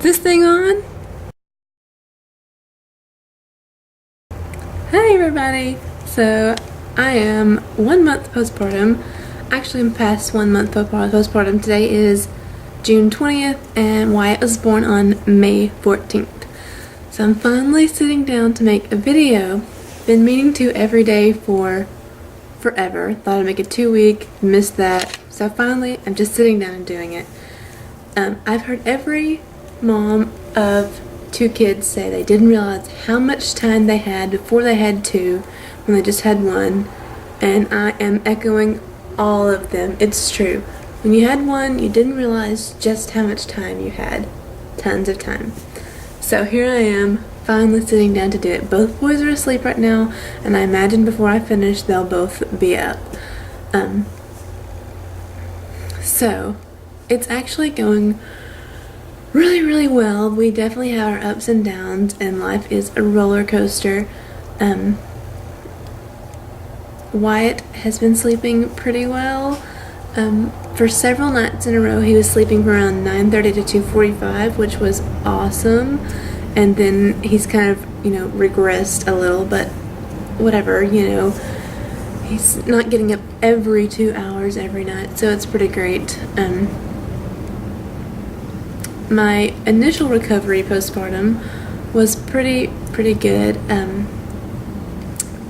This thing on? Hey everybody! So I am 1 month postpartum. Actually, I'm past 1 month postpartum. Today is June 20th and Wyatt was born on May 14th. So I'm finally sitting down to make a video. Been meaning to every day for forever. Thought I'd make it 2 week, missed that. So finally I'm just sitting down and doing it. I've heard every mom of 2 kids say they didn't realize how much time they had before they had 2 when they just had 1, and I am echoing all of them. It's true. When you had 1, you didn't realize just how much time you had. Tons of time. So here I am, finally sitting down to do it. Both boys are asleep right now, and I imagine before I finish they'll both be up. So it's actually going really well. We definitely have our ups and downs, and life is a roller coaster. Wyatt has been sleeping pretty well. For several nights in a row he was sleeping from around 9:30 to 2:45, which was awesome. And then he's kind of, regressed a little, but whatever, he's not getting up every 2 hours every night, so it's pretty great. My initial recovery postpartum was pretty good.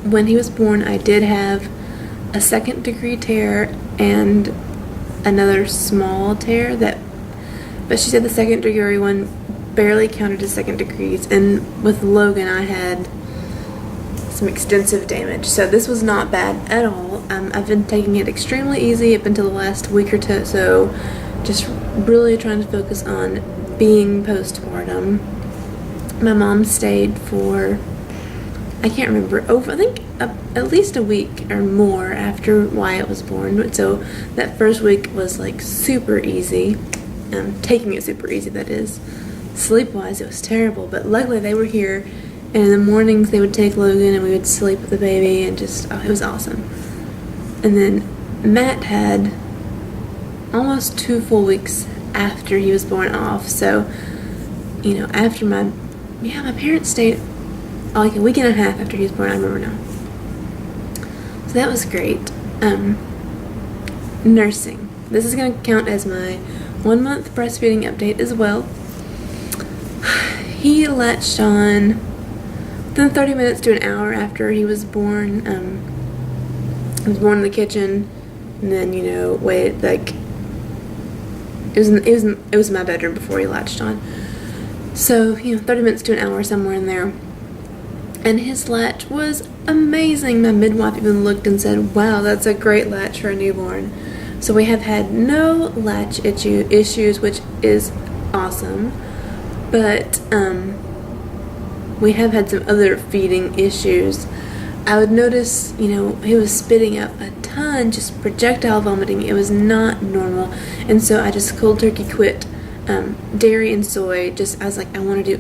When he was born, I did have a 2nd-degree tear and another small tear but she said the 2nd-degree one barely counted as 2nd degrees, and with Logan I had some extensive damage, so this was not bad at all. I've been taking it extremely easy up until the last week or two, so just really trying to focus on being postpartum. My mom stayed for, I can't remember, I think at least a week or more after Wyatt was born. So that first week was like super easy. Taking it super easy, that is. Sleep-wise, it was terrible, but luckily they were here, and in the mornings they would take Logan and we would sleep with the baby, and just, it was awesome. And then Matt had almost 2 full weeks after he was born off, so, after my parents stayed like a week and a half after he was born, I remember now. So that was great. Nursing. This is going to count as my 1 month breastfeeding update as well. He latched on within 30 minutes to an hour after he was born. He was born in the kitchen, and then, waited, like, it was in my bedroom before he latched on. So, 30 minutes to an hour, somewhere in there. And his latch was amazing. My midwife even looked and said, wow, that's a great latch for a newborn. So we have had no latch issues, which is awesome. But we have had some other feeding issues. I would notice, he was spitting up a ton, just projectile vomiting. It was not normal. And so I just cold turkey quit dairy and soy. I was like, I want to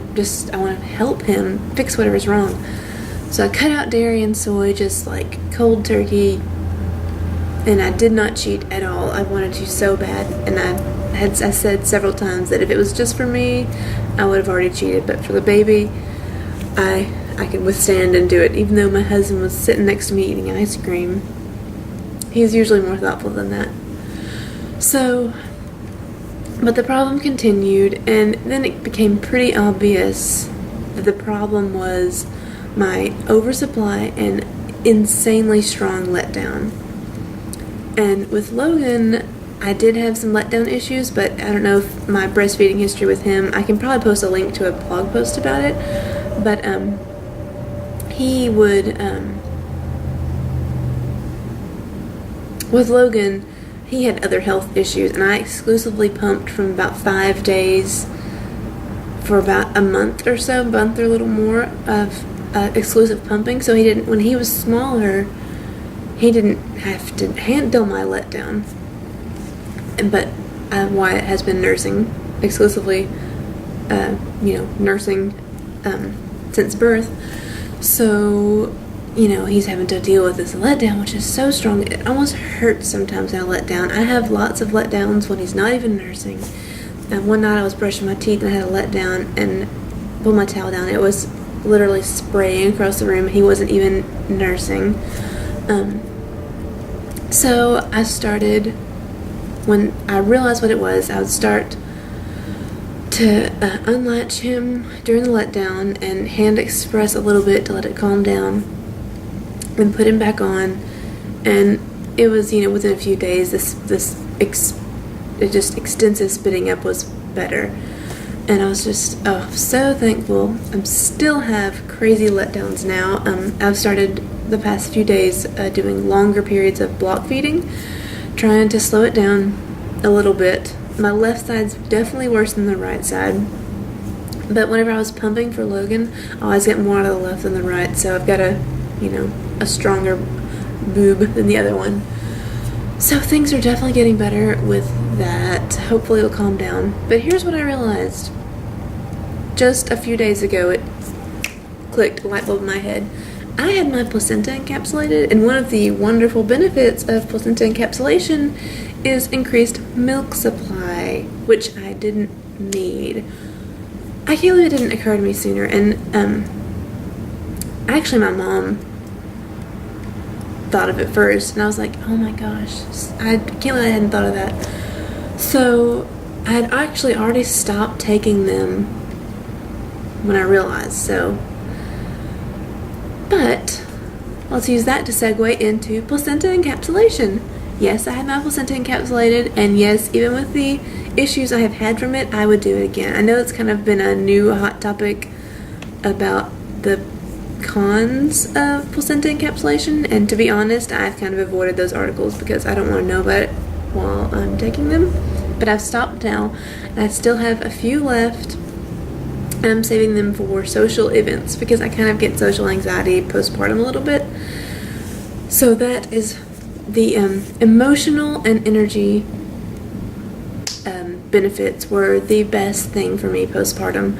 help him fix whatever's wrong. So I cut out dairy and soy, just like cold turkey, and I did not cheat at all. I wanted to so bad, and I said several times that if it was just for me, I would have already cheated, but for the baby, I could withstand and do it, even though my husband was sitting next to me eating ice cream. He's usually more thoughtful than that. So, but the problem continued, and then it became pretty obvious that the problem was my oversupply and insanely strong letdown. And with Logan, I did have some letdown issues, but I don't know if my breastfeeding history with him, I can probably post a link to a blog post about it, but he would, with Logan, he had other health issues, and I exclusively pumped from about 5 days for about a month or so, a month or a little more of exclusive pumping. So when he was smaller, he didn't have to handle my letdown. But Wyatt has been nursing exclusively, nursing since birth. So, he's having to deal with this letdown, which is so strong. It almost hurts sometimes when I let down. I have lots of letdowns when he's not even nursing. one night I was brushing my teeth and I had a letdown and pulled my towel down. It was literally spraying across the room. He wasn't even nursing. So I started, when I realized what it was, I would start to unlatch him during the letdown and hand express a little bit to let it calm down and put him back on. And it was, within a few days, this extensive spitting up was better. And I was just so thankful. I still have crazy letdowns now. I've started the past few days doing longer periods of block feeding, trying to slow it down a little bit. My left side's definitely worse than the right side. But whenever I was pumping for Logan, I always get more out of the left than the right. So I've got a stronger boob than the other one. So things are definitely getting better with that. Hopefully it'll calm down. But here's what I realized. Just a few days ago, it clicked, a light bulb in my head. I had my placenta encapsulated, and one of the wonderful benefits of placenta encapsulation is increased milk supply, which I didn't need. I can't believe it didn't occur to me sooner. And actually my mom thought of it first, and I was like, oh my gosh, I can't believe I hadn't thought of that. So I had actually already stopped taking them when I realized. But let's use that to segue into placenta encapsulation. Yes, I had my placenta encapsulated, and yes, even with the issues I have had from it, I would do it again. I know it's kind of been a new hot topic about the cons of placenta encapsulation, and to be honest, I've kind of avoided those articles because I don't want to know about it while I'm taking them. But I've stopped now, and I still have a few left. I'm saving them for social events because I kind of get social anxiety postpartum a little bit. So that is the emotional and energy benefits were the best thing for me postpartum.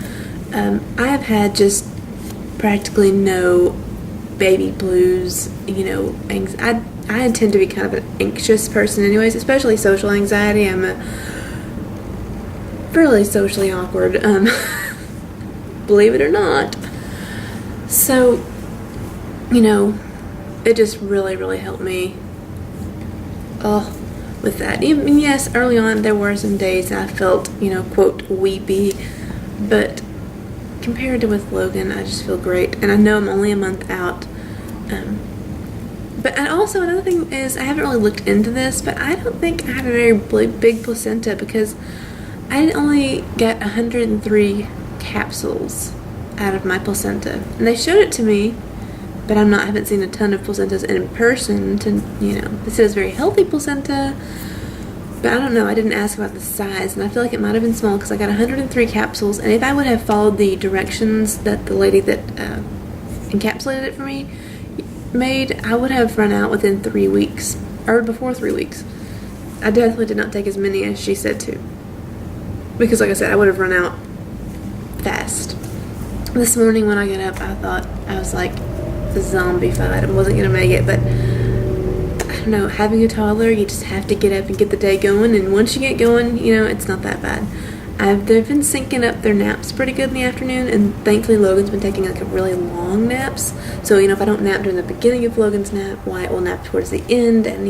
I have had just practically no baby blues. I tend to be kind of an anxious person anyways, especially social anxiety. I'm a fairly socially awkward, believe it or not. So, it just really, really helped me with that. Even, yes, early on there were some days I felt, quote, weepy, but compared to with Logan, I just feel great. And I know I'm only a month out. But also another thing is, I haven't really looked into this, but I don't think I have a very big placenta because I only get 103 capsules out of my placenta. And they showed it to me, but I haven't seen a ton of placentas in person this is very healthy placenta, but I don't know, I didn't ask about the size, and I feel like it might have been small because I got 103 capsules, and if I would have followed the directions that the lady that encapsulated it for me made, I would have run out within 3 weeks, or before 3 weeks. I definitely did not take as many as she said to, because like I said, I would have run out fast. This morning when I got up, I was like zombified. I wasn't gonna make it, but I don't know, having a toddler, you just have to get up and get the day going, and once you get going, it's not that bad. They've been syncing up their naps pretty good in the afternoon, and thankfully Logan's been taking like a really long naps, so if I don't nap during the beginning of Logan's nap, Wyatt will nap towards the end, and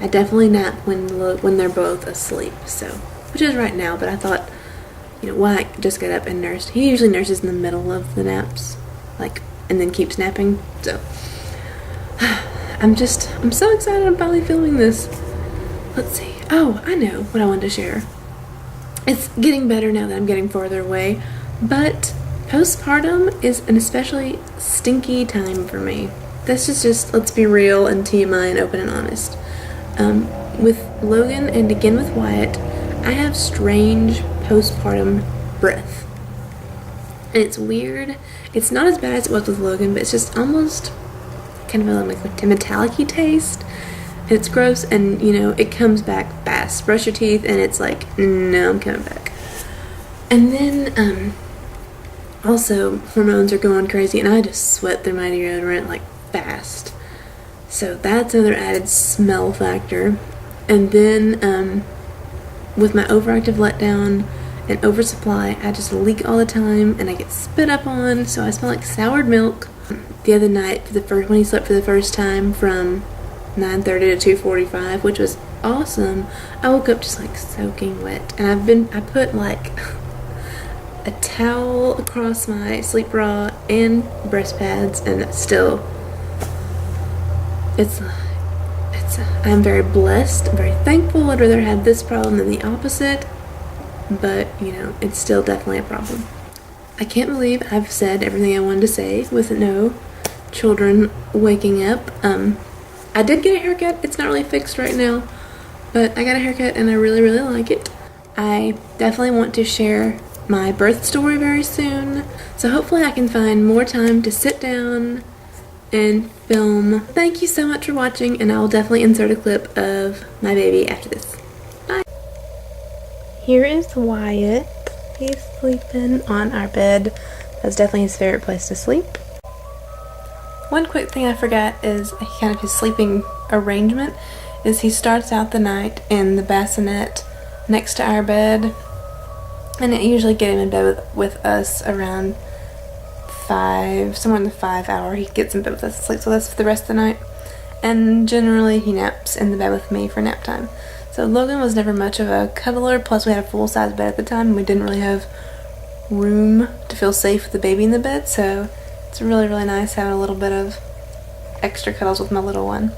I definitely nap when they're both asleep, so, which is right now, but I thought, Wyatt just got up and nursed. He usually nurses in the middle of the naps, and then keeps napping, so I'm so excited I'm finally filming this. Let's see. Oh, I know what I wanted to share. It's getting better now that I'm getting farther away, but postpartum is an especially stinky time for me. This is just, let's be real and TMI and open and honest. With Logan and again with Wyatt, I have strange postpartum breath. And it's weird. It's not as bad as it was with Logan, but it's just almost kind of like a metallic-y taste. And it's gross, and it comes back fast. Brush your teeth and it's like, no, I'm coming back. And then also hormones are going crazy, and I just sweat through my deodorant like fast. So that's another added smell factor. And then with my overactive letdown and oversupply, I just leak all the time and I get spit up on, so I smell like soured milk. The other night, when he slept for the first time from 9:30 to 2:45, which was awesome, I woke up just like soaking wet, and I put like a towel across my sleep bra and breast pads, and still I'm very blessed, I'm very thankful. I'd rather have this problem than the opposite, but you know, it's still definitely a problem. I can't believe I've said everything I wanted to say with no children waking up. I did get a haircut. It's not really fixed right now, but I got a haircut and I really, really like it. I definitely want to share my birth story very soon, so hopefully I can find more time to sit down and film. Thank you so much for watching, and I will definitely insert a clip of my baby after this. Bye. Here is Wyatt. He's sleeping on our bed. That's definitely his favorite place to sleep. One quick thing I forgot is kind of his sleeping arrangement is he starts out the night in the bassinet next to our bed, and it usually get him in bed with us around 5, somewhere in the 5 hour. He gets in bed with us and sleeps with us for the rest of the night, and generally he naps in the bed with me for nap time. So Logan was never much of a cuddler, plus we had a full-size bed at the time and we didn't really have room to feel safe with the baby in the bed, so it's really, really nice having a little bit of extra cuddles with my little one.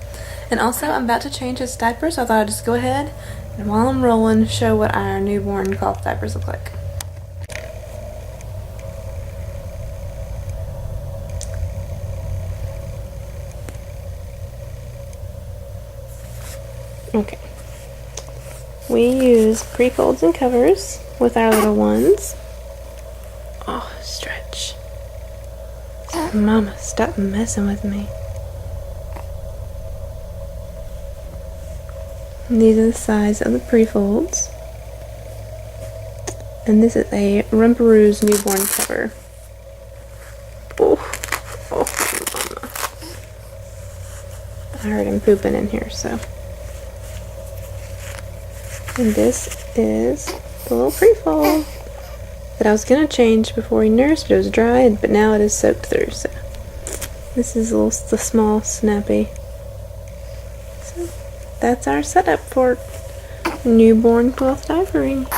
And also, I'm about to change his diaper, so I thought I'd just go ahead and while I'm rolling, show what our newborn cloth diapers look like. Okay. We use pre-folds and covers with our little ones. Oh, stretch. Mama, stop messing with me. And these are the size of the pre-folds. And this is a Rumparoo's newborn cover. Oh, mama. I heard him pooping in here, so. And this is the little pre-fold that I was going to change before he nursed, but it was dry, but now it is soaked through, so. This is the small snappy. So that's our setup for newborn cloth diapering.